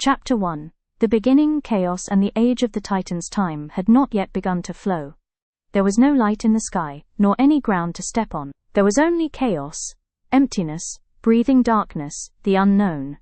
Chapter 1. The beginning, chaos, and the age of the Titans. Time had not yet begun to flow. There was no light in the sky, nor any ground to step on. There was only chaos, emptiness, breathing darkness, the unknown.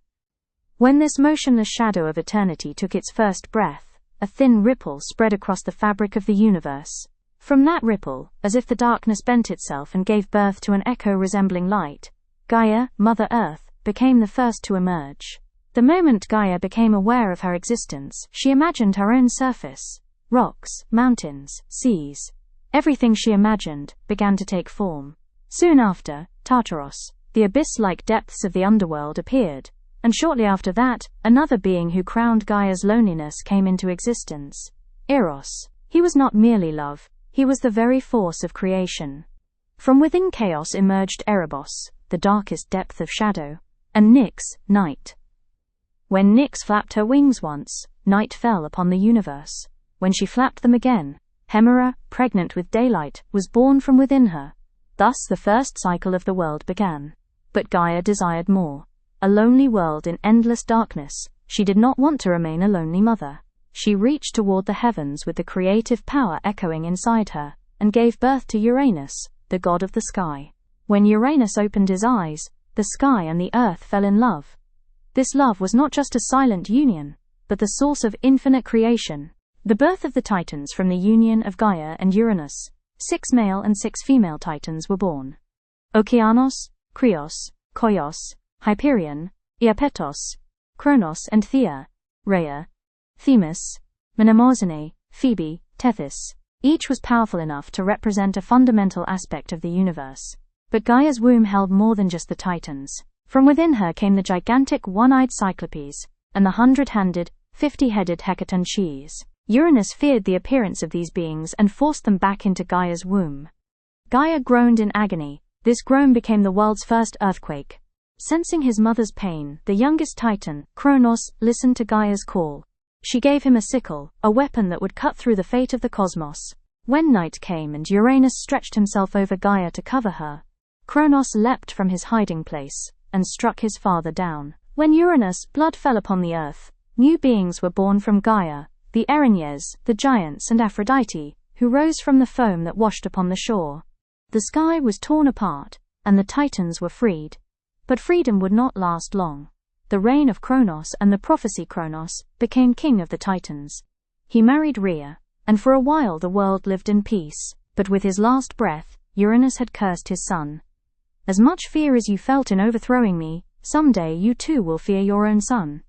When this motionless shadow of eternity took its first breath, a thin ripple spread across the fabric of the universe. From that ripple, as if the darkness bent itself and gave birth to an echo resembling light, Gaia, Mother Earth, became the first to emerge. The moment Gaia became aware of her existence, she imagined her own surface. Rocks, mountains, seas. Everything she imagined began to take form. Soon after, Tartaros, the abyss-like depths of the underworld, appeared, and shortly after that, another being who crowned Gaia's loneliness came into existence. Eros. He was not merely love, he was the very force of creation. From within chaos emerged Erebos, the darkest depth of shadow, and Nyx, night. When Nyx flapped her wings once, night fell upon the universe. When she flapped them again, Hemera, pregnant with daylight, was born from within her. Thus the first cycle of the world began. But Gaia desired more. A lonely world in endless darkness. She did not want to remain a lonely mother. She reached toward the heavens with the creative power echoing inside her, and gave birth to Uranus, the god of the sky. When Uranus opened his eyes, the sky and the earth fell in love. This love was not just a silent union, but the source of infinite creation. The birth of the Titans from the union of Gaia and Uranus. 6 male and 6 female Titans were born. Okeanos, Krios, Koios, Hyperion, Iapetos, Kronos and Thea, Rhea, Themis, Mnemosyne, Phoebe, Tethys. Each was powerful enough to represent a fundamental aspect of the universe. But Gaia's womb held more than just the Titans. From within her came the gigantic one-eyed Cyclopes, and the 100-handed, 50-headed Hecatonchyes. Uranus feared the appearance of these beings and forced them back into Gaia's womb. Gaia groaned in agony. This groan became the world's first earthquake. Sensing his mother's pain, the youngest Titan, Kronos, listened to Gaia's call. She gave him a sickle, a weapon that would cut through the fate of the cosmos. When night came and Uranus stretched himself over Gaia to cover her, Kronos leapt from his hiding place and struck his father down. When Uranus' blood fell upon the earth, new beings were born from Gaia, the Erinyes, the giants, and Aphrodite, who rose from the foam that washed upon the shore. The sky was torn apart, and the Titans were freed. But freedom would not last long. The reign of Kronos and the prophecy Kronos became king of the Titans. He married Rhea, and for a while the world lived in peace. But with his last breath, Uranus had cursed his son. As much fear as you felt in overthrowing me, someday you too will fear your own son.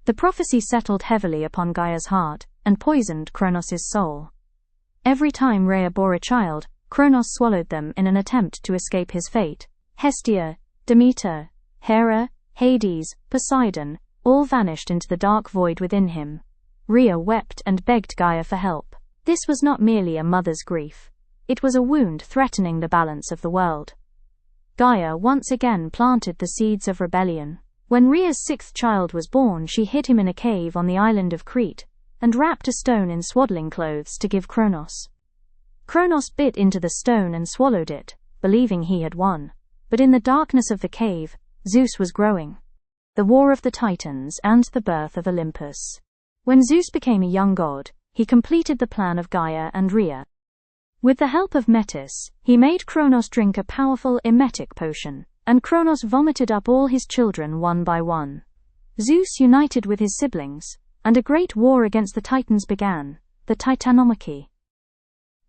The prophecy settled heavily upon Gaia's heart, and poisoned Kronos' soul. Every time Rhea bore a child, Kronos swallowed them in an attempt to escape his fate. Hestia, Demeter, Hera, Hades, Poseidon, all vanished into the dark void within him. Rhea wept and begged Gaia for help. This was not merely a mother's grief. It was a wound threatening the balance of the world. Gaia once again planted the seeds of rebellion. When Rhea's 6th child was born, she hid him in a cave on the island of Crete, and wrapped a stone in swaddling clothes to give Kronos. Kronos bit into the stone and swallowed it, believing he had won. But in the darkness of the cave, Zeus was growing. The War of the Titans and the birth of Olympus. When Zeus became a young god, he completed the plan of Gaia and Rhea. With the help of Metis, he made Kronos drink a powerful emetic potion, and Kronos vomited up all his children one by one. Zeus united with his siblings, and a great war against the Titans began, the Titanomachy.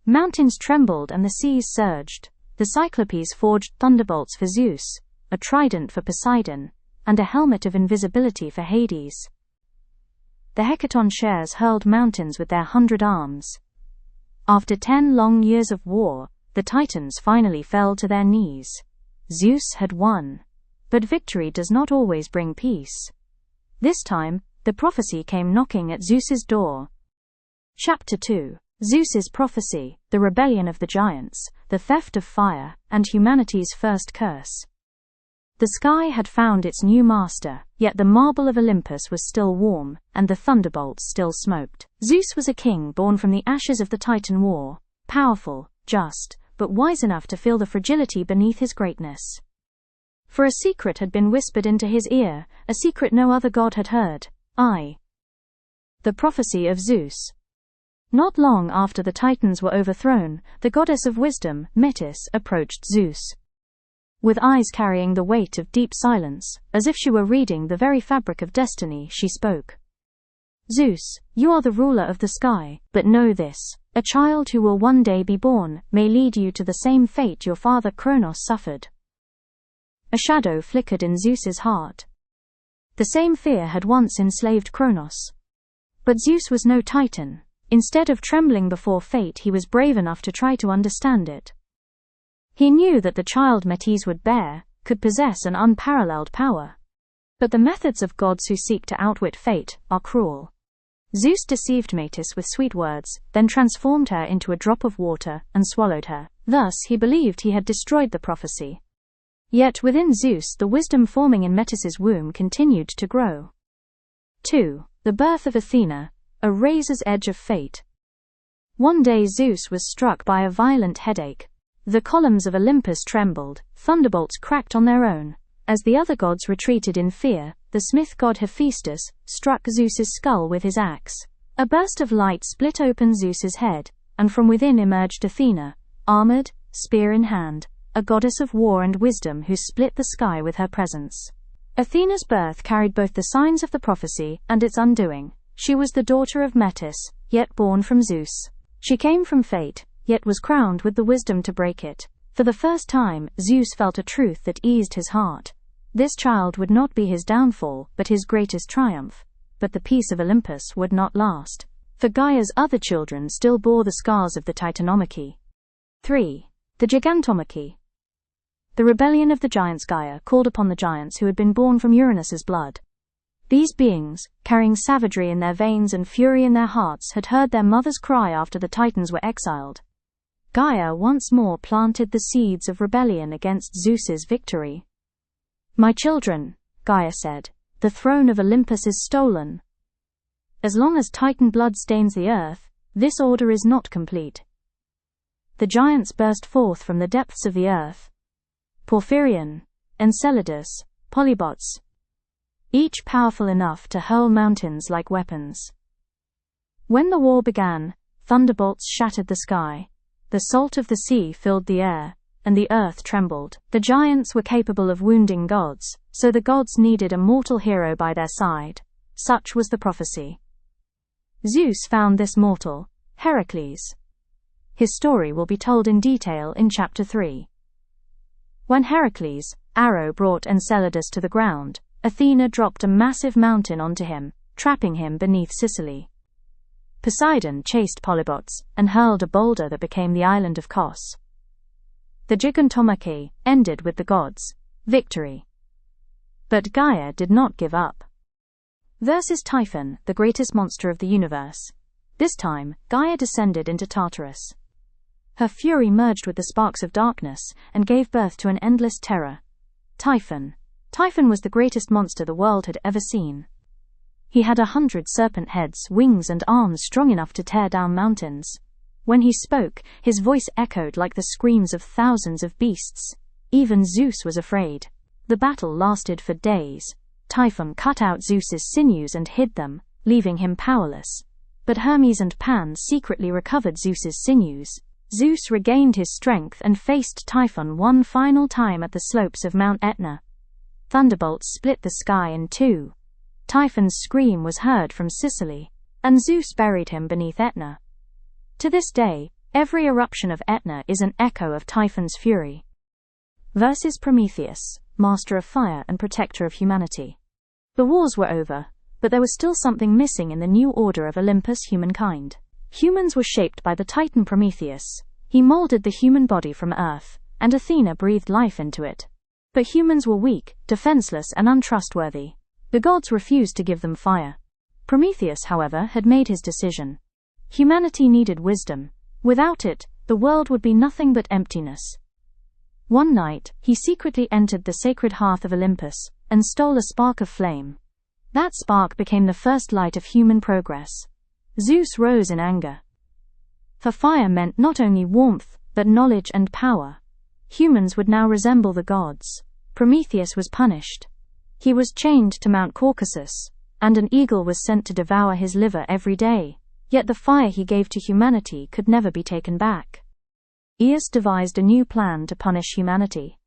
Mountains trembled and the seas surged. The Cyclopes forged thunderbolts for Zeus, a trident for Poseidon, and a helmet of invisibility for Hades. The Hecatonchyes hurled mountains with their 100 arms. After 10 long years of war, the Titans finally fell to their knees. Zeus had won. But victory does not always bring peace. This time, the prophecy came knocking at Zeus's door. Chapter 2. Zeus's prophecy, the rebellion of the giants, the theft of fire, and humanity's first curse. The sky had found its new master, yet the marble of Olympus was still warm, and the thunderbolts still smoked. Zeus was a king born from the ashes of the Titan War, powerful, just, but wise enough to feel the fragility beneath his greatness. For a secret had been whispered into his ear, a secret no other god had heard. The prophecy of Zeus. Not long after the Titans were overthrown, the goddess of wisdom, Metis, approached Zeus. With eyes carrying the weight of deep silence, as if she were reading the very fabric of destiny, she spoke. Zeus, you are the ruler of the sky, but know this: a child who will one day be born may lead you to the same fate your father Kronos suffered. A shadow flickered in Zeus's heart. The same fear had once enslaved Kronos. But Zeus was no Titan. Instead of trembling before fate, he was brave enough to try to understand it. He knew that the child Metis would bear could possess an unparalleled power. But the methods of gods who seek to outwit fate are cruel. Zeus deceived Metis with sweet words, then transformed her into a drop of water and swallowed her. Thus he believed he had destroyed the prophecy. Yet within Zeus, the wisdom forming in Metis's womb continued to grow. 2. The birth of Athena, a razor's edge of fate. One day Zeus was struck by a violent headache. The columns of Olympus trembled, thunderbolts cracked on their own. As the other gods retreated in fear, the smith god Hephaestus struck Zeus's skull with his axe. A burst of light split open Zeus's head, and from within emerged Athena, armored, spear in hand, a goddess of war and wisdom who split the sky with her presence. Athena's birth carried both the signs of the prophecy and its undoing. She was the daughter of Metis, yet born from Zeus. She came from fate, yet was crowned with the wisdom to break it. For the first time, Zeus felt a truth that eased his heart. This child would not be his downfall, but his greatest triumph. But the peace of Olympus would not last. For Gaia's other children still bore the scars of the Titanomachy. 3. The Gigantomachy. The rebellion of the giants. Gaia called upon the giants who had been born from Uranus's blood. These beings, carrying savagery in their veins and fury in their hearts, had heard their mother's cry after the Titans were exiled. Gaia once more planted the seeds of rebellion against Zeus's victory. My children, Gaia said, the throne of Olympus is stolen. As long as Titan blood stains the earth, this order is not complete. The giants burst forth from the depths of the earth. Porphyrion, Enceladus, Polybots, each powerful enough to hurl mountains like weapons. When the war began, thunderbolts shattered the sky, the salt of the sea filled the air, and the earth trembled. The giants were capable of wounding gods, so the gods needed a mortal hero by their side. Such was the prophecy. Zeus found this mortal, Heracles. His story will be told in detail in Chapter 3. When Heracles' arrow brought Enceladus to the ground, Athena dropped a massive mountain onto him, trapping him beneath Sicily. Poseidon chased Polybots and hurled a boulder that became the island of Kos. The Gigantomachy ended with the gods' victory. But Gaia did not give up. Versus Typhon, the greatest monster of the universe. This time, Gaia descended into Tartarus. Her fury merged with the sparks of darkness and gave birth to an endless terror. Typhon. Typhon was the greatest monster the world had ever seen. He had 100 serpent heads, wings and arms strong enough to tear down mountains. When he spoke, his voice echoed like the screams of thousands of beasts. Even Zeus was afraid. The battle lasted for days. Typhon cut out Zeus's sinews and hid them, leaving him powerless. But Hermes and Pan secretly recovered Zeus's sinews. Zeus regained his strength and faced Typhon one final time at the slopes of Mount Etna. Thunderbolts split the sky in two. Typhon's scream was heard from Sicily, and Zeus buried him beneath Etna. To this day, every eruption of Etna is an echo of Typhon's fury. Versus Prometheus, master of fire and protector of humanity. The wars were over, but there was still something missing in the new order of Olympus humankind. Humans were shaped by the Titan Prometheus. He molded the human body from earth, and Athena breathed life into it. But humans were weak, defenseless and untrustworthy. The gods refused to give them fire. Prometheus, however, had made his decision. Humanity needed wisdom. Without it, the world would be nothing but emptiness. One night, he secretly entered the sacred hearth of Olympus and stole a spark of flame. That spark became the first light of human progress. Zeus rose in anger. For fire meant not only warmth, but knowledge and power. Humans would now resemble the gods. Prometheus was punished. He was chained to Mount Caucasus, and an eagle was sent to devour his liver every day, yet the fire he gave to humanity could never be taken back. Zeus devised a new plan to punish humanity.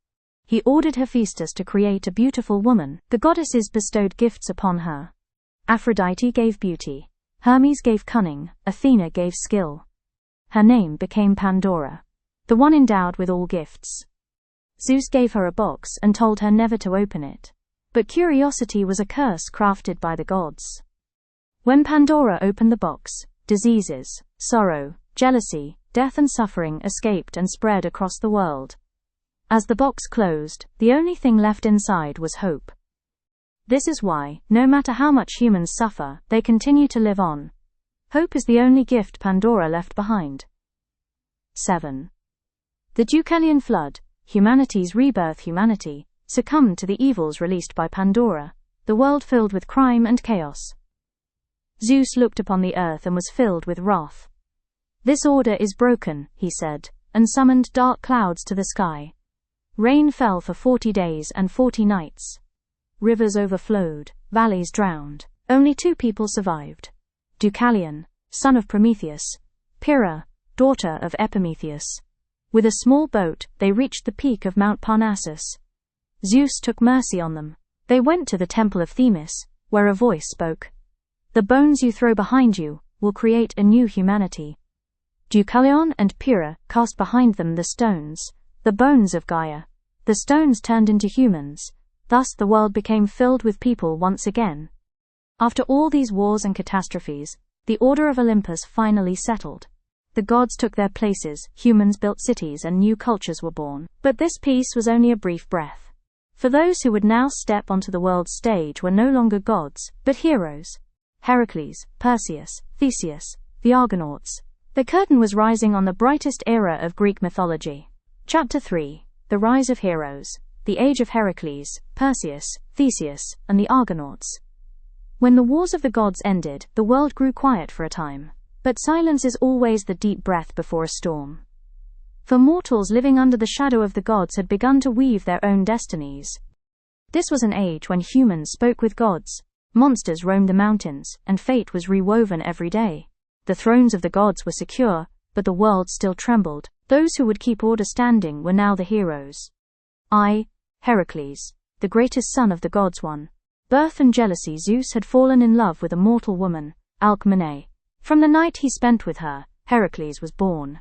He ordered Hephaestus to create a beautiful woman. The goddesses bestowed gifts upon her. Aphrodite gave beauty. Hermes gave cunning. Athena gave skill. Her name became Pandora, the one endowed with all gifts. Zeus gave her a box and told her never to open it. But curiosity was a curse crafted by the gods. When Pandora opened the box, diseases, sorrow, jealousy, death and suffering escaped and spread across the world. As the box closed, the only thing left inside was hope. This is why, no matter how much humans suffer, they continue to live on. Hope is the only gift Pandora left behind. 7. The Deucalion flood, humanity's rebirth. Humanity succumbed to the evils released by Pandora, the world filled with crime and chaos. Zeus looked upon the earth and was filled with wrath. "This order is broken," he said, and summoned dark clouds to the sky. Rain fell for 40 days and 40 nights. Rivers overflowed, valleys drowned. Only 2 people survived: Deucalion, son of Prometheus; Pyrrha, daughter of Epimetheus. With a small boat, they reached the peak of Mount Parnassus. Zeus took mercy on them. They went to the temple of Themis, where a voice spoke. "The bones you throw behind you will create a new humanity." Deucalion and Pyrrha cast behind them the stones, the bones of Gaia. The stones turned into humans. Thus the world became filled with people once again. After all these wars and catastrophes, the order of Olympus finally settled. The gods took their places, humans built cities, and new cultures were born. But this peace was only a brief breath. For those who would now step onto the world's stage were no longer gods, but heroes. Heracles, Perseus, Theseus, the Argonauts. The curtain was rising on the brightest era of Greek mythology. Chapter 3. The Rise of Heroes. The Age of Heracles, Perseus, Theseus, and the Argonauts. When the wars of the gods ended, the world grew quiet for a time. But silence is always the deep breath before a storm. For mortals living under the shadow of the gods had begun to weave their own destinies. This was an age when humans spoke with gods, monsters roamed the mountains, and fate was rewoven every day. The thrones of the gods were secure, but the world still trembled. Those who would keep order standing were now the heroes. I, Heracles, the greatest son of the gods, won. Birth and jealousy. Zeus had fallen in love with a mortal woman, Alcmene. From the night he spent with her, Heracles was born.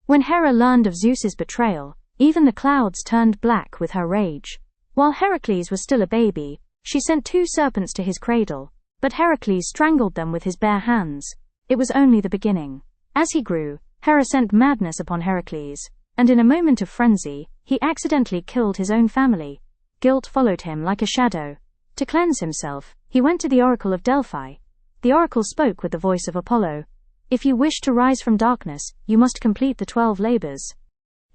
When Hera learned of Zeus's betrayal, even the clouds turned black with her rage. While Heracles was still a baby, she sent 2 serpents to his cradle, but Heracles strangled them with his bare hands. It was only the beginning. As he grew, Hera sent madness upon Heracles, and in a moment of frenzy, he accidentally killed his own family. Guilt followed him like a shadow. To cleanse himself, he went to the oracle of Delphi. The oracle spoke with the voice of Apollo. "If you wish to rise from darkness, you must complete the 12 labors."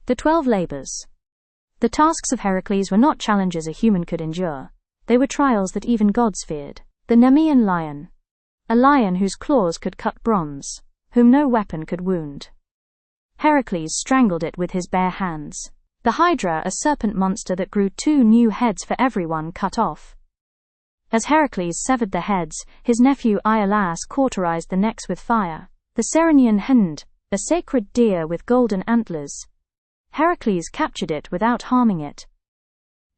The 12 labors. The tasks of Heracles were not challenges a human could endure. They were trials that even gods feared. The Nemean lion. A lion whose claws could cut bronze, whom no weapon could wound. Heracles strangled it with his bare hands. The Hydra, a serpent monster that grew 2 new heads for every one cut off. As Heracles severed the heads, his nephew Iolaus cauterized the necks with fire. The Ceryneian hind, a sacred deer with golden antlers. Heracles captured it without harming it.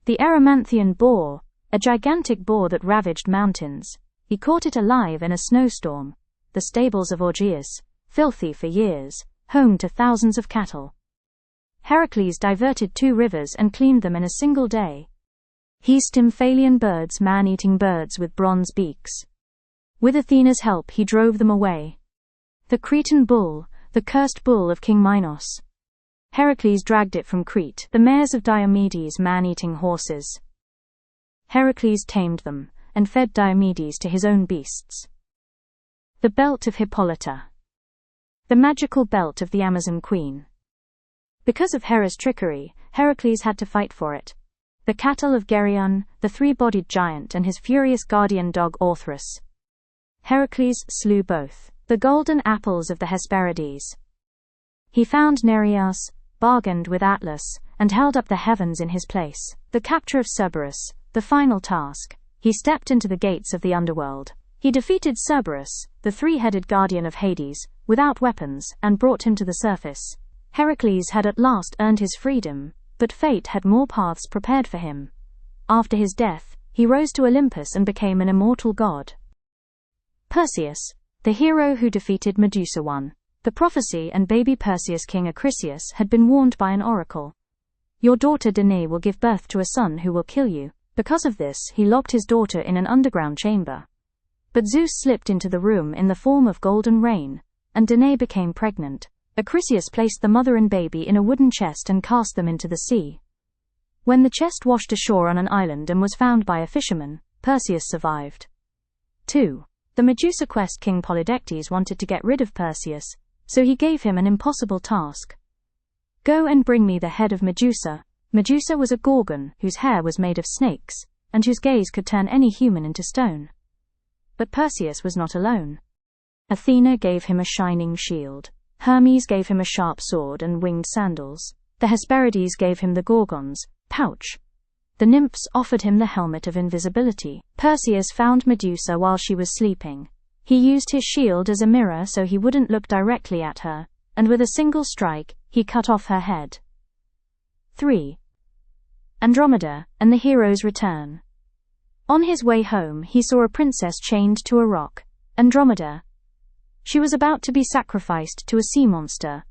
The Erymanthian boar, a gigantic boar that ravaged mountains. He caught it alive in a snowstorm. The stables of Augeas, filthy for years, home to thousands of cattle. Heracles diverted 2 rivers and cleaned them in a single day. He Stymphalian birds, man-eating birds with bronze beaks. With Athena's help he drove them away. The Cretan bull, the cursed bull of King Minos. Heracles dragged it from Crete, the mares of Diomedes, man-eating horses. Heracles tamed them, and fed Diomedes to his own beasts. The belt of Hippolyta. The magical belt of the Amazon queen. Because of Hera's trickery, Heracles had to fight for it. The cattle of Geryon, the 3-bodied giant, and his furious guardian dog Orthrus. Heracles slew both. The golden apples of the Hesperides. He found Nereus, bargained with Atlas, and held up the heavens in his place. The capture of Cerberus, the final task. He he stepped into the gates of the underworld. He defeated Cerberus, the three-headed guardian of Hades, without weapons, and brought him to the surface. Heracles had at last earned his freedom, but fate had more paths prepared for him. After his death, he rose to Olympus and became an immortal god. Perseus, the hero who defeated Medusa. The prophecy and baby Perseus, King Acrisius, had been warned by an oracle. Your daughter Danae will give birth to a son who will kill you. Because of this, he locked his daughter in an underground chamber. But Zeus slipped into the room in the form of golden rain, and Danae became pregnant. Acrisius placed the mother and baby in a wooden chest and cast them into the sea. When the chest washed ashore on an island and was found by a fisherman, Perseus survived. 2. The Medusa quest. King Polydectes wanted to get rid of Perseus, so he gave him an impossible task. Go and bring me the head of Medusa. Medusa was a gorgon whose hair was made of snakes, and whose gaze could turn any human into stone. But Perseus was not alone. Athena gave him a shining shield. Hermes gave him a sharp sword and winged sandals. The Hesperides gave him the Gorgon's pouch. The nymphs offered him the helmet of invisibility. Perseus found Medusa while she was sleeping. He used his shield as a mirror so he wouldn't look directly at her, and with a single strike, he cut off her head. 3. Andromeda and the hero's return. On his way home, he saw a princess chained to a rock, Andromeda. She was about to be sacrificed to a sea monster.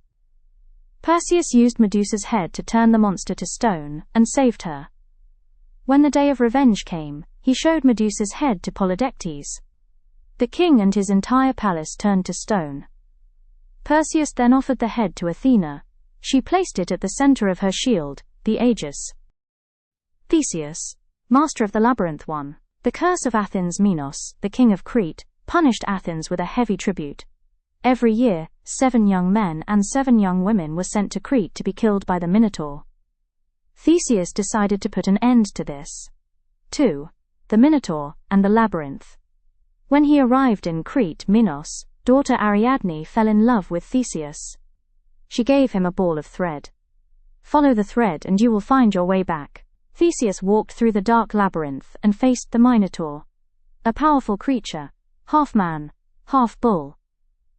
Perseus used Medusa's head to turn the monster to stone, and saved her. When the day of revenge came, he showed Medusa's head to Polydectes. The king and his entire palace turned to stone. Perseus then offered the head to Athena. She placed it at the center of her shield, the Aegis. Theseus, master of the labyrinth. The curse of Athens. Minos, the king of Crete, punished Athens with a heavy tribute. Every year, 7 young men and 7 young women were sent to Crete to be killed by the Minotaur. Theseus decided to put an end to this. 2. The Minotaur and the Labyrinth. When he arrived in Crete, Minos' daughter Ariadne fell in love with Theseus. She gave him a ball of thread. Follow the thread and you will find your way back. Theseus walked through the dark labyrinth and faced the Minotaur, a powerful creature, half man, half bull.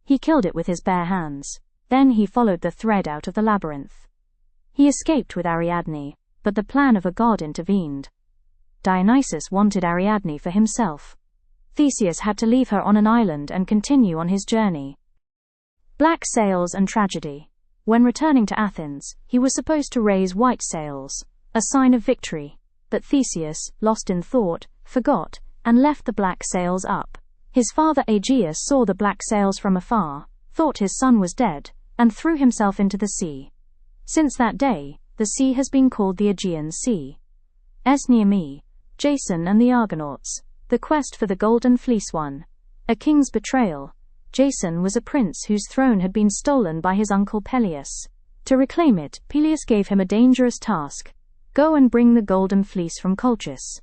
He killed it with his bare hands. Then he followed the thread out of the labyrinth. He escaped with Ariadne, but the plan of a god intervened. Dionysus wanted Ariadne for himself. Theseus had to leave her on an island and continue on his journey. Black sails and tragedy. When returning to Athens, he was supposed to raise white sails, a sign of victory, but Theseus, lost in thought, forgot, and left the black sails up. His father Aegeus saw the black sails from afar, thought his son was dead, and threw himself into the sea. Since that day, the sea has been called the Aegean Sea. Near Jason and the Argonauts. The quest for the Golden Fleece. A king's betrayal. Jason was a prince whose throne had been stolen by his uncle Peleus. To reclaim it, Peleus gave him a dangerous task. Go and bring the Golden Fleece from Colchis.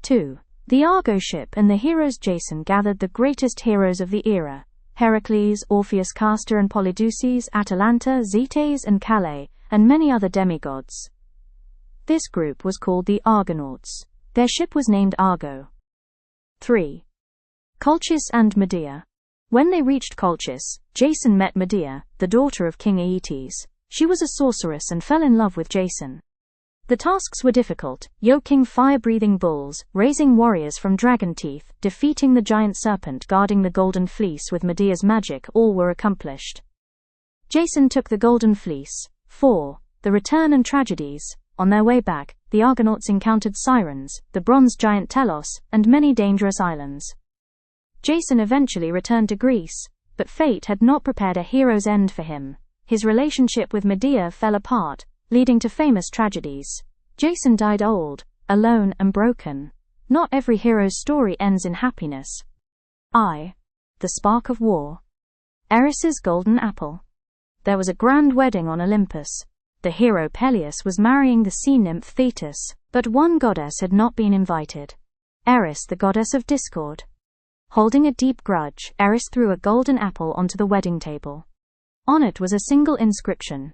2. The Argo ship and the heroes. Jason gathered the greatest heroes of the era: Heracles, Orpheus, Castor and Polydeuces, Atalanta, Zetes and Calais, and many other demigods. This group was called the Argonauts. Their ship was named Argo. 3. Colchis and Medea. When they reached Colchis, Jason met Medea, the daughter of King Aeetes. She was a sorceress and fell in love with Jason. The tasks were difficult: yoking fire-breathing bulls, raising warriors from dragon teeth, defeating the giant serpent, guarding the Golden Fleece with Medea's magic. All were accomplished. Jason took the Golden Fleece. 4. The return and tragedies. On their way back, the Argonauts encountered sirens, the bronze giant Telos, and many dangerous islands. Jason eventually returned to Greece, but fate had not prepared a hero's end for him. His relationship with Medea fell apart, leading to famous tragedies. Jason died old, alone and broken. Not every hero's story ends in happiness. The spark of war. Eris's golden apple. There was a grand wedding on Olympus. The hero Peleus was marrying the sea nymph Thetis, but one goddess had not been invited: Eris, the goddess of discord. Holding a deep grudge, Eris threw a golden apple onto the wedding table. On it was a single inscription: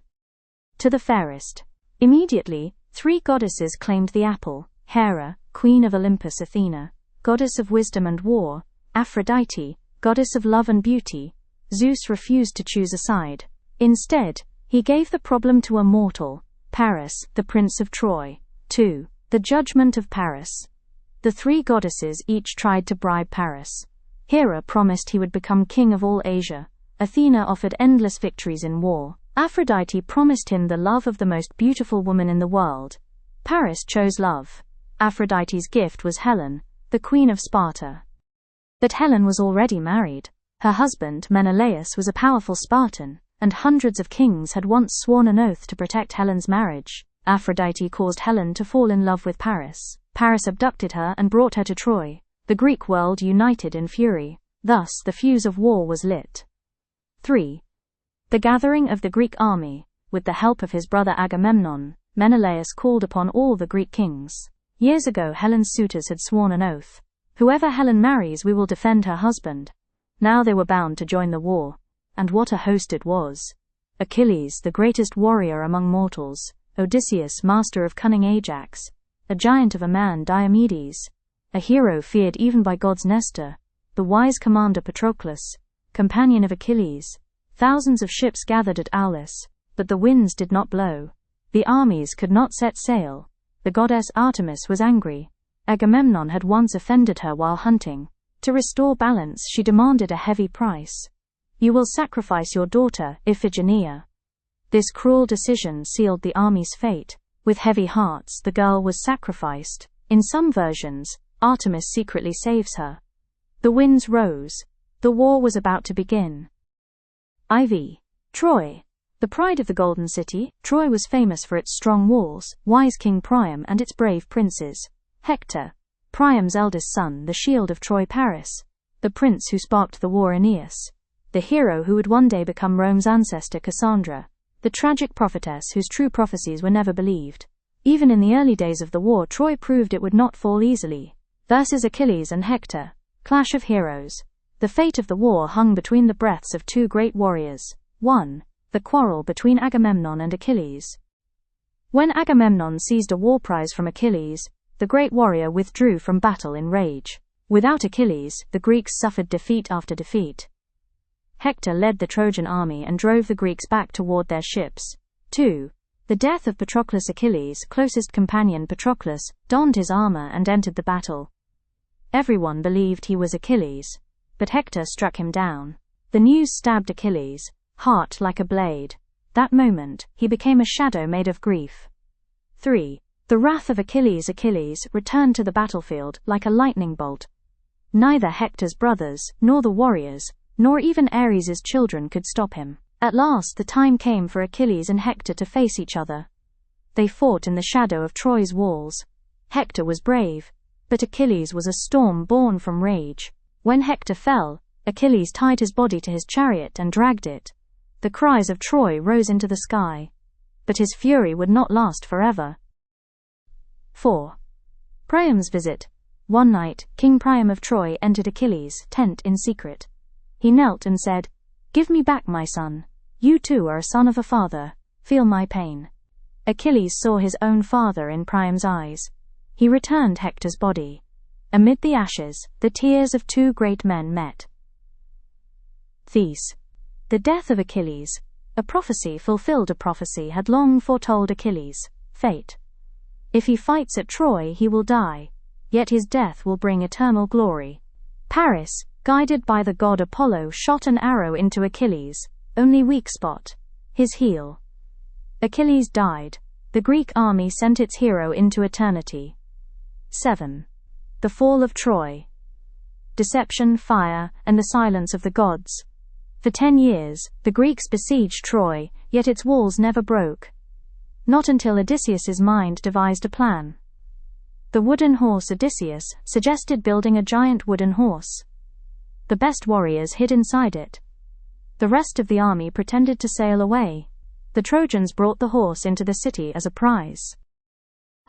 to the fairest. Immediately, 3 goddesses claimed the apple: Hera, queen of Olympus; Athena, goddess of wisdom and war, Aphrodite, goddess of love and beauty. Zeus refused to choose a side. Instead, he gave the problem to a mortal, Paris, the prince of Troy. 2. The judgment of Paris. The three goddesses each tried to bribe Paris. Hera promised he would become king of all Asia. Athena offered endless victories in war. Aphrodite promised him the love of the most beautiful woman in the world. Paris chose love. Aphrodite's gift was Helen, the queen of Sparta. But Helen was already married. Her husband, Menelaus, was a powerful Spartan, and hundreds of kings had once sworn an oath to protect Helen's marriage. Aphrodite caused Helen to fall in love with Paris. Paris abducted her and brought her to Troy. The Greek world united in fury. Thus, the fuse of war was lit. 3. The gathering of the Greek army. With the help of his brother Agamemnon, Menelaus called upon all the Greek kings. Years ago, Helen's suitors had sworn an oath. Whoever Helen marries, we will defend her husband. Now they were bound to join the war. And what a host it was. Achilles, the greatest warrior among mortals. Odysseus, master of cunning Ajax. A giant of a man, Diomedes. A hero feared even by gods, Nestor. The wise commander Patroclus, companion of Achilles. Thousands of ships gathered at Aulis, but the winds did not blow. The armies could not set sail. The goddess Artemis was angry. Agamemnon had once offended her while hunting. To restore balance, she demanded a heavy price. You will sacrifice your daughter, Iphigenia. This cruel decision sealed the army's fate. With heavy hearts, the girl was sacrificed. In some versions, Artemis secretly saves her. The winds rose. The war was about to begin. IV. Troy. The pride of the Golden City, Troy was famous for its strong walls, wise King Priam and its brave princes. Hector, Priam's eldest son, the shield of Troy. Paris, the prince who sparked the war. Aeneas, the hero who would one day become Rome's ancestor. Cassandra, the tragic prophetess whose true prophecies were never believed. Even in the early days of the war, Troy proved it would not fall easily. Versus Achilles and Hector, clash of heroes. The fate of the war hung between the breaths of two great warriors. 1. The quarrel between Agamemnon and Achilles. When Agamemnon seized a war prize from Achilles, the great warrior withdrew from battle in rage. Without Achilles, the Greeks suffered defeat after defeat. Hector led the Trojan army and drove the Greeks back toward their ships. 2. The death of Patroclus. Achilles' closest companion Patroclus donned his armor and entered the battle. Everyone believed he was Achilles, but Hector struck him down. The news stabbed Achilles' heart like a blade. That moment, he became a shadow made of grief. 3. The wrath of Achilles. Achilles returned to the battlefield like a lightning bolt. Neither Hector's brothers, nor the warriors, nor even Ares' children could stop him. At last the time came for Achilles and Hector to face each other. They fought in the shadow of Troy's walls. Hector was brave, but Achilles was a storm born from rage. When Hector fell, Achilles tied his body to his chariot and dragged it. The cries of Troy rose into the sky. But his fury would not last forever. 4. Priam's visit. One night, King Priam of Troy entered Achilles' tent in secret. He knelt and said, "Give me back my son. You too are a son of a father. Feel my pain." Achilles saw his own father in Priam's eyes. He returned Hector's body. Amid the ashes, the tears of two great men met. These. The death of Achilles. A prophecy fulfilled. A prophecy had long foretold Achilles' fate. If he fights at Troy, he will die, yet his death will bring eternal glory. Paris, guided by the god Apollo, shot an arrow into Achilles' only weak spot, his heel. Achilles died. The Greek army sent its hero into eternity. 7. The fall of Troy. Deception, fire, and the silence of the gods. For 10 years, the Greeks besieged Troy, yet its walls never broke. Not until Odysseus's mind devised a plan. The wooden horse. Odysseus suggested building a giant wooden horse. The best warriors hid inside it. The rest of the army pretended to sail away. The Trojans brought the horse into the city as a prize.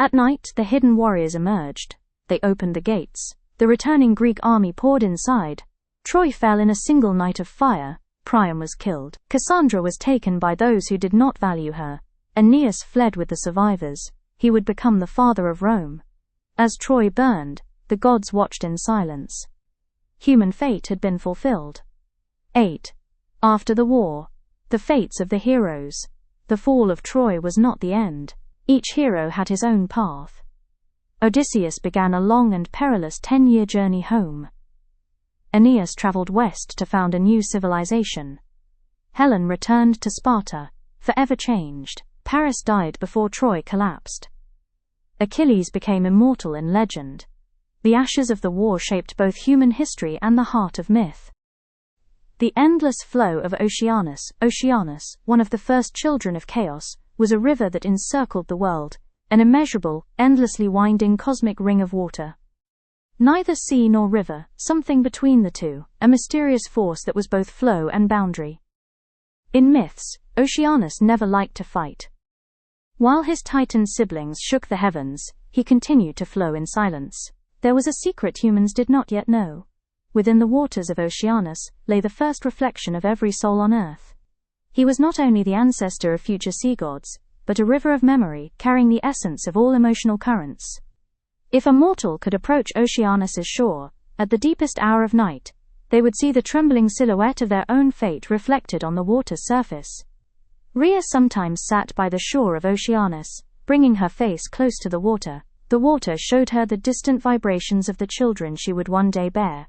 At night, the hidden warriors emerged. They opened the gates. The returning Greek army poured inside. Troy fell in a single night of fire. Priam was killed. Cassandra was taken by those who did not value her. Aeneas fled with the survivors. He would become the father of Rome. As Troy burned, the gods watched in silence. Human fate had been fulfilled. 8. After the war. The fates of the heroes. The fall of Troy was not the end. Each hero had his own path. Odysseus began a long and perilous 10-year journey home. Aeneas traveled west to found a new civilization. Helen returned to Sparta, forever changed. Paris died before Troy collapsed. Achilles became immortal in legend. The ashes of the war shaped both human history and the heart of myth. The endless flow of Oceanus, one of the first children of chaos, was a river that encircled the world, an immeasurable, endlessly winding cosmic ring of water. Neither sea nor river, something between the two, a mysterious force that was both flow and boundary. In myths, Oceanus never liked to fight. While his Titan siblings shook the heavens, he continued to flow in silence. There was a secret humans did not yet know. Within the waters of Oceanus lay the first reflection of every soul on earth. He was not only the ancestor of future sea gods, but a river of memory carrying the essence of all emotional currents. If a mortal could approach Oceanus's shore, at the deepest hour of night, they would see the trembling silhouette of their own fate reflected on the water's surface. Rhea sometimes sat by the shore of Oceanus, bringing her face close to the water. The water showed her the distant vibrations of the children she would one day bear.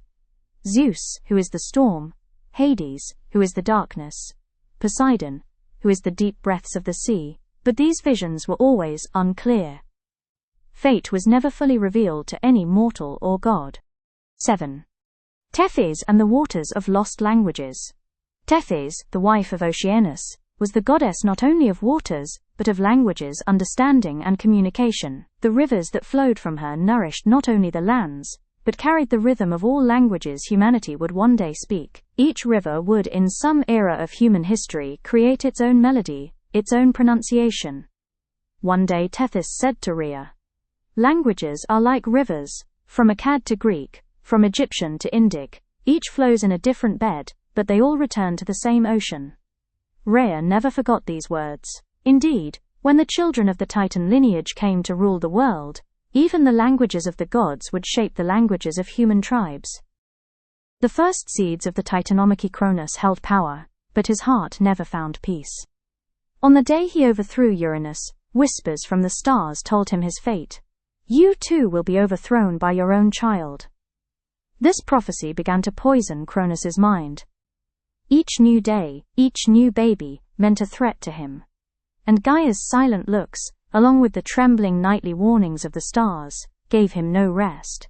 Zeus, who is the storm, Hades, who is the darkness, Poseidon, who is the deep breaths of the sea, but these visions were always unclear. Fate was never fully revealed to any mortal or god. 7. Tethys and the waters of lost languages. Tethys, the wife of Oceanus, was the goddess not only of waters, but of languages, understanding and communication. The rivers that flowed from her nourished not only the lands, but carried the rhythm of all languages humanity would one day speak. Each river would in some era of human history create its own melody, its own pronunciation. One day Tethys said to Rhea, "Languages are like rivers, from Akkad to Greek, from Egyptian to Indic, each flows in a different bed, but they all return to the same ocean." Rhea never forgot these words. Indeed, when the children of the Titan lineage came to rule the world, even the languages of the gods would shape the languages of human tribes. The first seeds of the Titanomachy Cronus held power, but his heart never found peace. On the day he overthrew Uranus, whispers from the stars told him his fate. You too will be overthrown by your own child. This prophecy began to poison Cronus's mind. Each new day, each new baby, meant a threat to him. And Gaia's silent looks, along with the trembling nightly warnings of the stars, gave him no rest.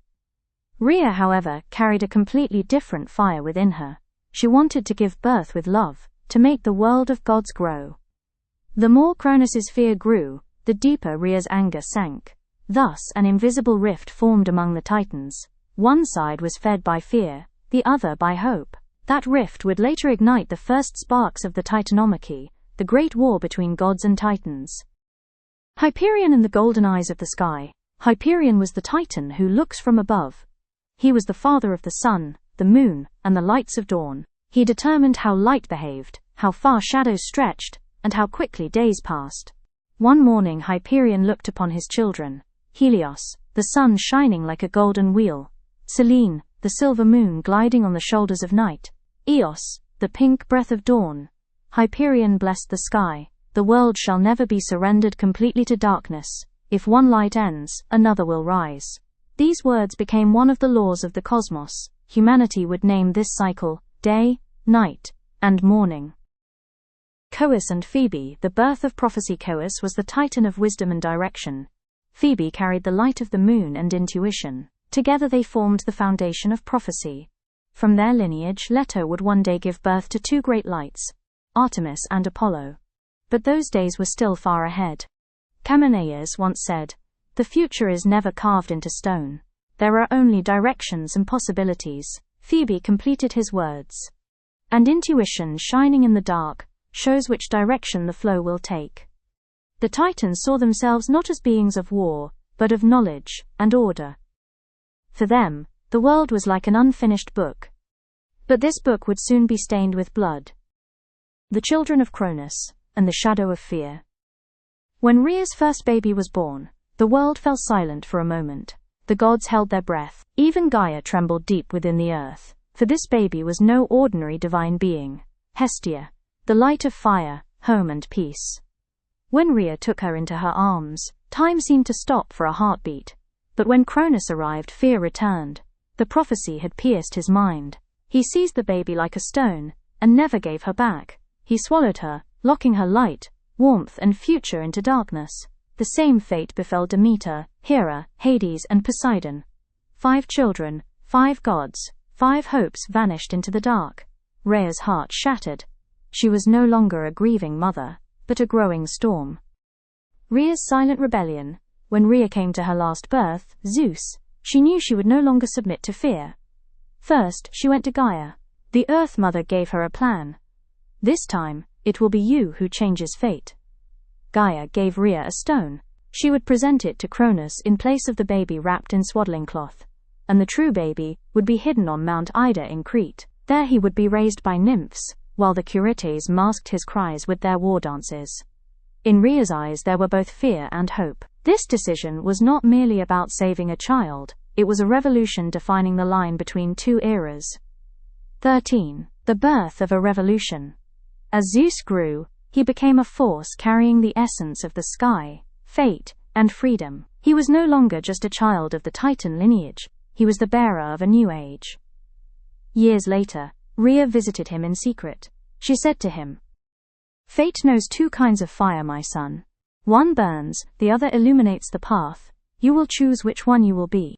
Rhea, however, carried a completely different fire within her. She wanted to give birth with love, to make the world of gods grow. The more Cronus's fear grew, the deeper Rhea's anger sank. Thus an invisible rift formed among the Titans. One side was fed by fear, the other by hope. That rift would later ignite the first sparks of the Titanomachy, the great war between gods and Titans. Hyperion and the golden eyes of the sky. Hyperion was the Titan who looks from above. He was the father of the sun, the moon, and the lights of dawn. He determined how light behaved, how far shadows stretched, and how quickly days passed. One morning Hyperion looked upon his children. Helios, the sun shining like a golden wheel. Selene, the silver moon gliding on the shoulders of night. Eos, the pink breath of dawn. Hyperion blessed the sky. The world shall never be surrendered completely to darkness. If one light ends, another will rise. These words became one of the laws of the cosmos. Humanity would name this cycle day, night, and morning. Coeus and Phoebe. The birth of prophecy. Coeus was the Titan of wisdom and direction. Phoebe carried the light of the moon and intuition. Together they formed the foundation of prophecy. From their lineage Leto would one day give birth to two great lights, Artemis and Apollo. But those days were still far ahead. Camanaeus once said, "The future is never carved into stone. There are only directions and possibilities." Phoebe completed his words. And intuition, shining in the dark, shows which direction the flow will take. The Titans saw themselves not as beings of war, but of knowledge and order. For them, the world was like an unfinished book. But this book would soon be stained with blood. The children of Cronus, and the shadow of fear. When Rhea's first baby was born, the world fell silent for a moment. The gods held their breath. Even Gaia trembled deep within the earth, for this baby was no ordinary divine being. Hestia, the light of fire, home and peace. When Rhea took her into her arms, time seemed to stop for a heartbeat. But when Cronus arrived, fear returned. The prophecy had pierced his mind. He seized the baby like a stone, and never gave her back. He swallowed her, locking her light, warmth and future into darkness. The same fate befell Demeter, Hera, Hades and Poseidon. 5 children, 5 gods, 5 hopes vanished into the dark. Rhea's heart shattered. She was no longer a grieving mother, but a growing storm. Rhea's silent rebellion. When Rhea came to her last birth, Zeus, she knew she would no longer submit to fear. First, she went to Gaia. The Earth Mother gave her a plan. This time, it will be you who changes fate. Gaia gave Rhea a stone. She would present it to Cronus in place of the baby wrapped in swaddling cloth. And the true baby would be hidden on Mount Ida in Crete. There he would be raised by nymphs, while the Curetes masked his cries with their war dances. In Rhea's eyes there were both fear and hope. This decision was not merely about saving a child, it was a revolution defining the line between 2 eras. 13. The birth of a revolution. As Zeus grew, he became a force carrying the essence of the sky, fate, and freedom. He was no longer just a child of the Titan lineage, he was the bearer of a new age. Years later, Rhea visited him in secret. She said to him, "Fate knows 2 kinds of fire, my son. One burns, the other illuminates the path. You will choose which one you will be."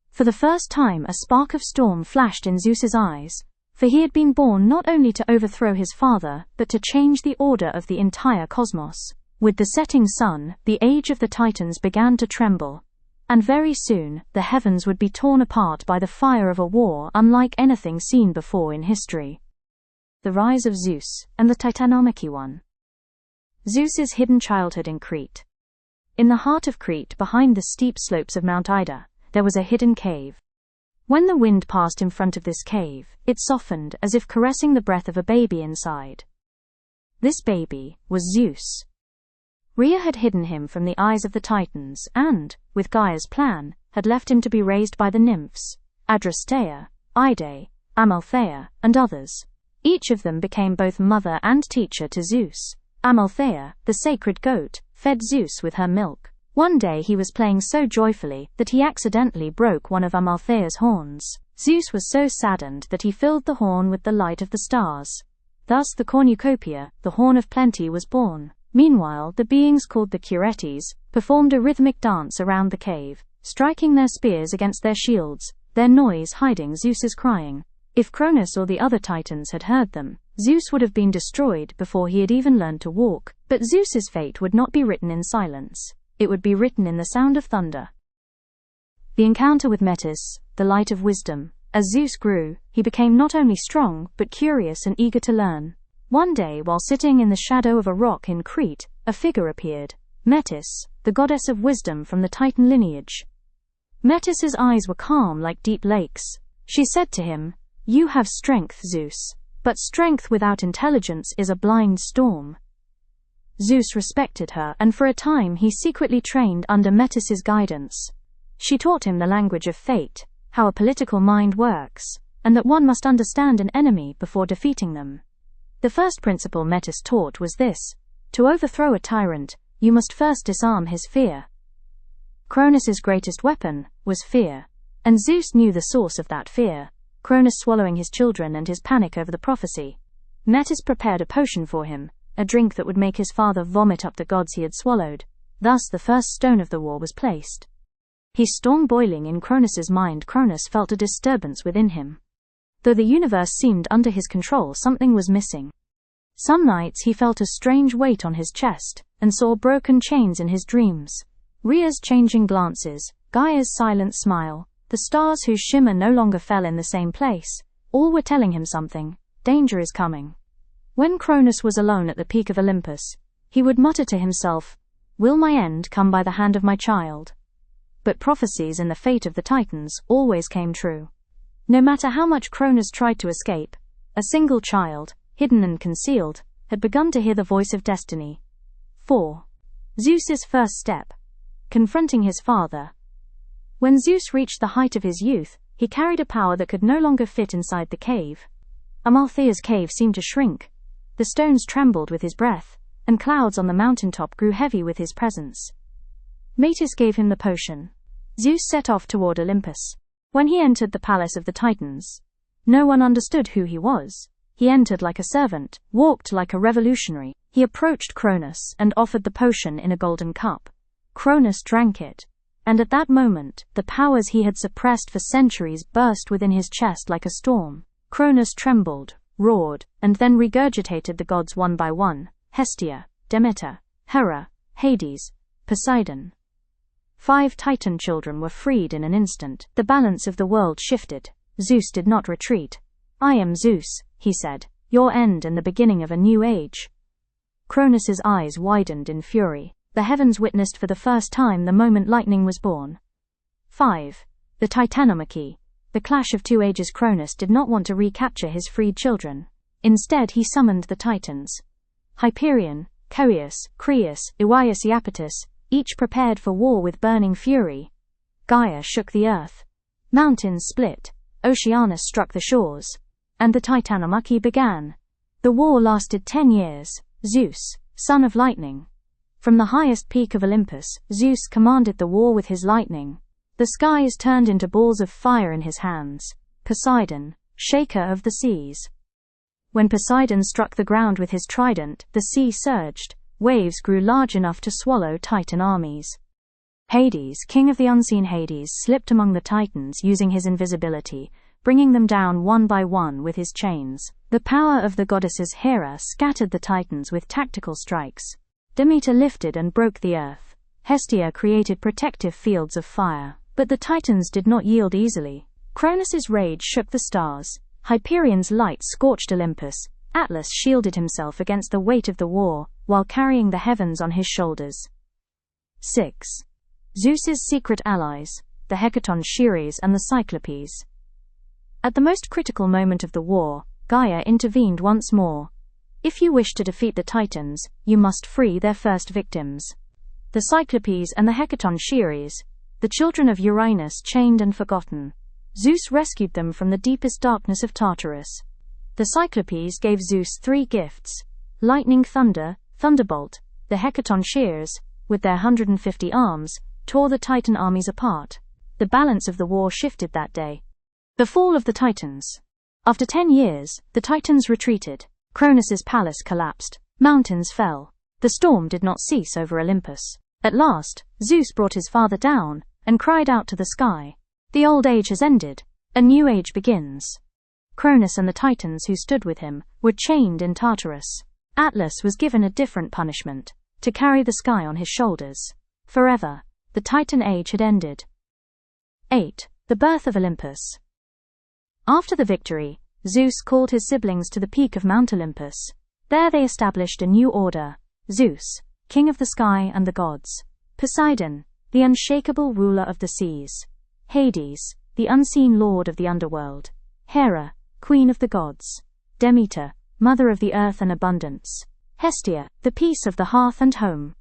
For the first time a spark of storm flashed in Zeus's eyes, for he had been born not only to overthrow his father, but to change the order of the entire cosmos. With the setting sun, the age of the Titans began to tremble. And very soon, the heavens would be torn apart by the fire of a war unlike anything seen before in history. The rise of Zeus, and the Titanomachy one. Zeus's hidden childhood in Crete. In the heart of Crete, behind the steep slopes of Mount Ida, there was a hidden cave. When the wind passed in front of this cave, it softened as if caressing the breath of a baby inside. This baby was Zeus. Rhea had hidden him from the eyes of the Titans and, with Gaia's plan, had left him to be raised by the nymphs, Adrasteia, Ide, Amalthea, and others. Each of them became both mother and teacher to Zeus. Amalthea, the sacred goat, fed Zeus with her milk. One day he was playing so joyfully that he accidentally broke one of Amalthea's horns. Zeus was so saddened that he filled the horn with the light of the stars. Thus the cornucopia, the horn of plenty, was born. Meanwhile, the beings called the Curetes performed a rhythmic dance around the cave, striking their spears against their shields, their noise hiding Zeus's crying. If Cronus or the other Titans had heard them, Zeus would have been destroyed before he had even learned to walk. But Zeus's fate would not be written in silence. It would be written in the sound of thunder. The encounter with Metis, the light of wisdom. As Zeus grew, he became not only strong, but curious and eager to learn. One day, while sitting in the shadow of a rock in Crete, a figure appeared. Metis, the goddess of wisdom from the Titan lineage. Metis's eyes were calm like deep lakes. She said to him, "You have strength, Zeus, but strength without intelligence is a blind storm." Zeus respected her, and for a time he secretly trained under Metis's guidance. She taught him the language of fate, how a political mind works, and that one must understand an enemy before defeating them. The first principle Metis taught was this: to overthrow a tyrant, you must first disarm his fear. Cronus's greatest weapon was fear, and Zeus knew the source of that fear, Cronus swallowing his children and his panic over the prophecy. Metis prepared a potion for him, a drink that would make his father vomit up the gods he had swallowed. Thus the first stone of the war was placed. His storm boiling in Cronus's mind, Cronus felt a disturbance within him. Though the universe seemed under his control, something was missing. Some nights he felt a strange weight on his chest, and saw broken chains in his dreams. Rhea's changing glances, Gaia's silent smile, the stars whose shimmer no longer fell in the same place, all were telling him something: danger is coming. When Cronus was alone at the peak of Olympus, he would mutter to himself, "Will my end come by the hand of my child?" But prophecies and the fate of the Titans always came true. No matter how much Cronus tried to escape, a single child, hidden and concealed, had begun to hear the voice of destiny. 4. Zeus's first step. Confronting his father. When Zeus reached the height of his youth, he carried a power that could no longer fit inside the cave. Amalthea's cave seemed to shrink. The stones trembled with his breath, and clouds on the mountaintop grew heavy with his presence. Metis gave him the potion. Zeus set off toward Olympus. When he entered the palace of the Titans, no one understood who he was. He entered like a servant, walked like a revolutionary. He approached Cronus and offered the potion in a golden cup. Cronus drank it, and at that moment, the powers he had suppressed for centuries burst within his chest like a storm. Cronus trembled, roared, and then regurgitated the gods one by one: Hestia, Demeter, Hera, Hades, Poseidon. 5 Titan children were freed in an instant. The balance of the world shifted. Zeus did not retreat. "I am Zeus," he said, "your end and the beginning of a new age." Cronus's eyes widened in fury. The heavens witnessed for the first time the moment lightning was born. 5. The Titanomachy. The clash of 2 ages. Cronus did not want to recapture his freed children. Instead he summoned the Titans. Hyperion, Coeus, Creus, Iwaius Iapetus, each prepared for war with burning fury. Gaia shook the earth. Mountains split. Oceanus struck the shores. And the Titanomachy began. The war lasted 10 years. Zeus, son of lightning. From the highest peak of Olympus, Zeus commanded the war with his lightning. The skies turned into balls of fire in his hands. Poseidon, shaker of the seas. When Poseidon struck the ground with his trident, the sea surged. Waves grew large enough to swallow Titan armies. Hades, king of the unseen Hades, slipped among the Titans using his invisibility, bringing them down one by one with his chains. The power of the goddesses Hera scattered the Titans with tactical strikes. Demeter lifted and broke the earth. Hestia created protective fields of fire. But the Titans did not yield easily. Cronus's rage shook the stars. Hyperion's light scorched Olympus. Atlas shielded himself against the weight of the war, while carrying the heavens on his shoulders. 6. Zeus's secret allies, the Hecaton Scheres and the Cyclopes. At the most critical moment of the war, Gaia intervened once more. "If you wish to defeat the Titans, you must free their first victims." The Cyclopes and the Hecaton Scheres, the children of Uranus chained and forgotten. Zeus rescued them from the deepest darkness of Tartarus. The Cyclopes gave Zeus 3 gifts: lightning, thunder, thunderbolt. The Hecaton Scheres, with their 150 arms, tore the Titan armies apart. The balance of the war shifted that day. The fall of the Titans. After 10 years, the Titans retreated. Cronus's palace collapsed. Mountains fell. The storm did not cease over Olympus. At last, Zeus brought his father down and cried out to the sky, "The old age has ended. A new age begins." Cronus and the Titans who stood with him were chained in Tartarus. Atlas was given a different punishment: to carry the sky on his shoulders. Forever, the Titan age had ended. 8. The birth of Olympus. After the victory, Zeus called his siblings to the peak of Mount Olympus. There they established a new order: Zeus, king of the sky and the gods; Poseidon, the unshakable ruler of the seas; Hades, the unseen lord of the underworld; Hera, queen of the gods; Demeter, mother of the earth and abundance; Hestia, the peace of the hearth and home.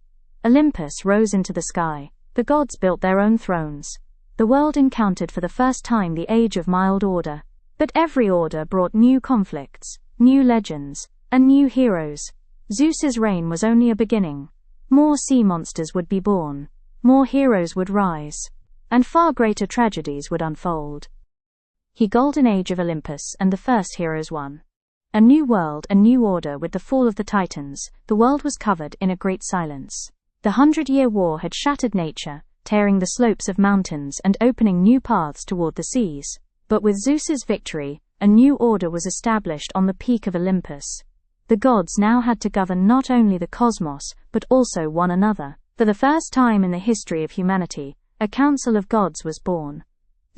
Olympus rose into the sky. The gods built their own thrones. The world encountered for the first time the age of mild order. But every order brought new conflicts, new legends, and new heroes. Zeus's reign was only a beginning. More sea monsters would be born, more heroes would rise, and far greater tragedies would unfold. The golden age of Olympus, and the first heroes won. A new world, a new order. With the fall of the Titans, the world was covered in a great silence. The 100-year war had shattered nature, tearing the slopes of mountains and opening new paths toward the seas. But with Zeus's victory, a new order was established on the peak of Olympus. The gods now had to govern not only the cosmos, but also one another. For the first time in the history of humanity, a council of gods was born.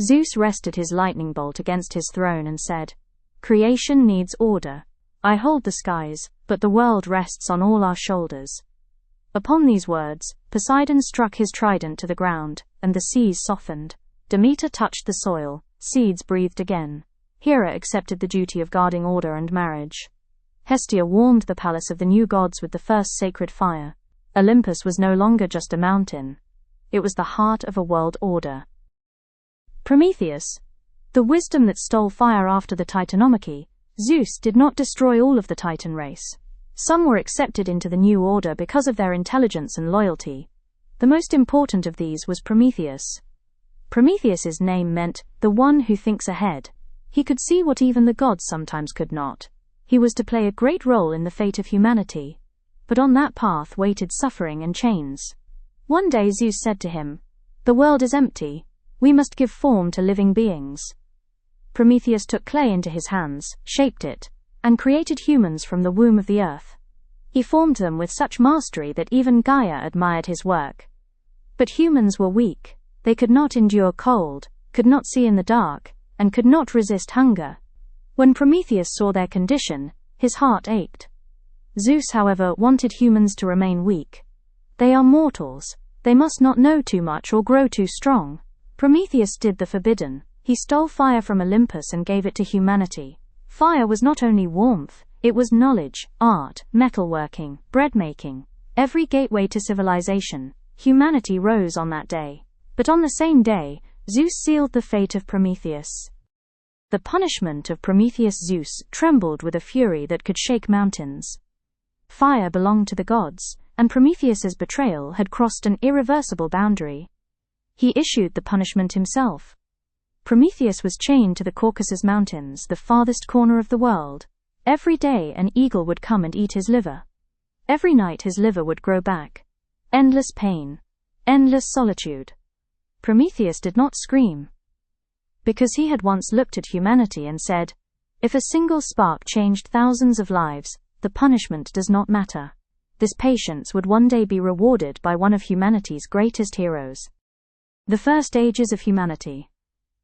Zeus rested his lightning bolt against his throne and said, "Creation needs order. I hold the skies, but the world rests on all our shoulders." Upon these words, Poseidon struck his trident to the ground, and the seas softened. Demeter touched the soil, seeds breathed again. Hera accepted the duty of guarding order and marriage. Hestia warmed the palace of the new gods with the first sacred fire. Olympus was no longer just a mountain. It was the heart of a world order. Prometheus, the wisdom that stole fire after the Titanomachy. Zeus did not destroy all of the Titan race. Some were accepted into the new order because of their intelligence and loyalty. The most important of these was Prometheus. Prometheus's name meant, the one who thinks ahead. He could see what even the gods sometimes could not. He was to play a great role in the fate of humanity. But on that path waited suffering and chains. One day Zeus said to him, "The world is empty. We must give form to living beings." Prometheus took clay into his hands, shaped it, and created humans from the womb of the earth. He formed them with such mastery that even Gaia admired his work. But humans were weak. They could not endure cold, could not see in the dark, and could not resist hunger. When Prometheus saw their condition, his heart ached. Zeus, however, wanted humans to remain weak. They are mortals. They must not know too much or grow too strong. Prometheus did the forbidden. He stole fire from Olympus and gave it to humanity. Fire was not only warmth, it was knowledge, art, metalworking, bread-making, every gateway to civilization. Humanity rose on that day. But on the same day, Zeus sealed the fate of Prometheus. The punishment of Prometheus. Zeus trembled with a fury that could shake mountains. Fire belonged to the gods, and Prometheus's betrayal had crossed an irreversible boundary. He issued the punishment himself. Prometheus was chained to the Caucasus Mountains, the farthest corner of the world. Every day an eagle would come and eat his liver. Every night his liver would grow back. Endless pain. Endless solitude. Prometheus did not scream. Because he had once looked at humanity and said, "If a single spark changed thousands of lives, the punishment does not matter." This patience would one day be rewarded by one of humanity's greatest heroes. The first ages of humanity.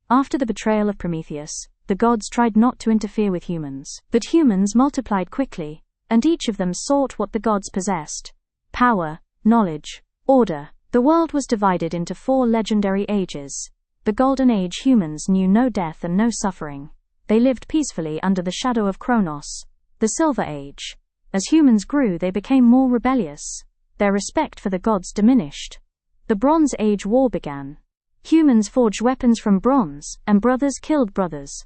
After the betrayal of Prometheus, the gods tried not to interfere with humans. But humans multiplied quickly, and each of them sought what the gods possessed: power, knowledge, order. The world was divided into 4 legendary ages. The Golden Age. Humans knew no death and no suffering. They lived peacefully under the shadow of Kronos. The Silver Age. As humans grew, they became more rebellious. Their respect for the gods diminished. The Bronze Age. War began. Humans forged weapons from bronze, and brothers killed brothers.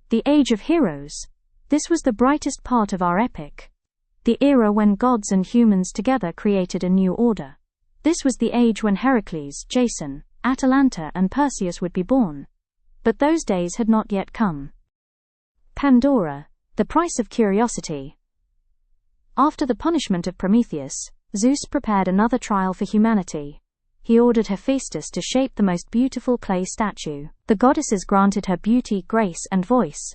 The Age of Heroes. This was the brightest part of our epic. The era when gods and humans together created a new order. This was the age when Heracles, Jason, Atalanta, and Perseus would be born. But those days had not yet come. Pandora, the price of curiosity. After the punishment of Prometheus, Zeus prepared another trial for humanity. He ordered Hephaestus to shape the most beautiful clay statue. The goddesses granted her beauty, grace, and voice.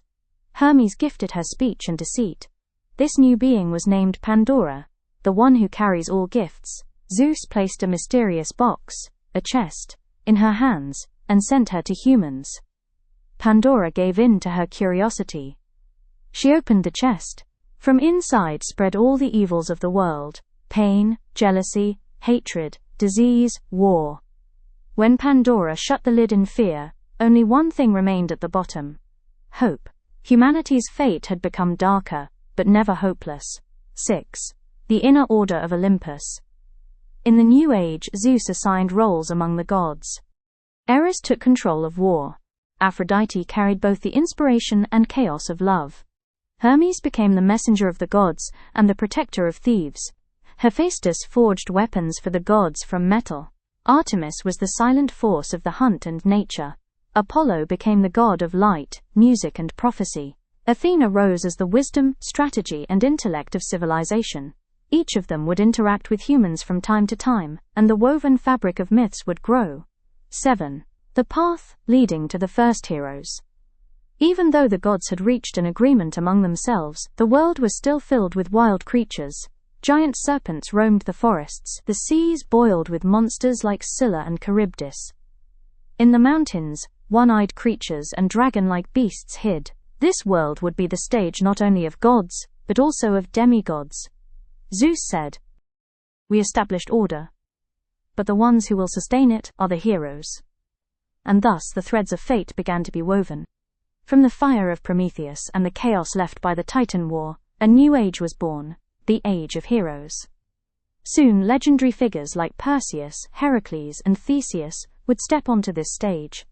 Hermes gifted her speech and deceit. This new being was named Pandora, the one who carries all gifts. Zeus placed a mysterious box, a chest, in her hands, and sent her to humans. Pandora gave in to her curiosity. She opened the chest. From inside spread all the evils of the world: pain, jealousy, hatred, disease, war. When Pandora shut the lid in fear, only one thing remained at the bottom: hope. Humanity's fate had become darker, but never hopeless. 6. The Inner Order of Olympus. In the New Age, Zeus assigned roles among the gods. Eris took control of war. Aphrodite carried both the inspiration and chaos of love. Hermes became the messenger of the gods and the protector of thieves. Hephaestus forged weapons for the gods from metal. Artemis was the silent force of the hunt and nature. Apollo became the god of light, music, and prophecy. Athena rose as the wisdom, strategy, and intellect of civilization. Each of them would interact with humans from time to time, and the woven fabric of myths would grow. 7. The path leading to the first heroes. Even though the gods had reached an agreement among themselves, the world was still filled with wild creatures. Giant serpents roamed the forests. The seas boiled with monsters like Scylla and Charybdis. In the mountains, one-eyed creatures and dragon-like beasts hid. This world would be the stage not only of gods, but also of demigods. Zeus said, "We established order, but the ones who will sustain it are the heroes." And thus the threads of fate began to be woven. From the fire of Prometheus and the chaos left by the Titan War, a new age was born, the Age of Heroes. Soon legendary figures like Perseus, Heracles, and Theseus would step onto this stage.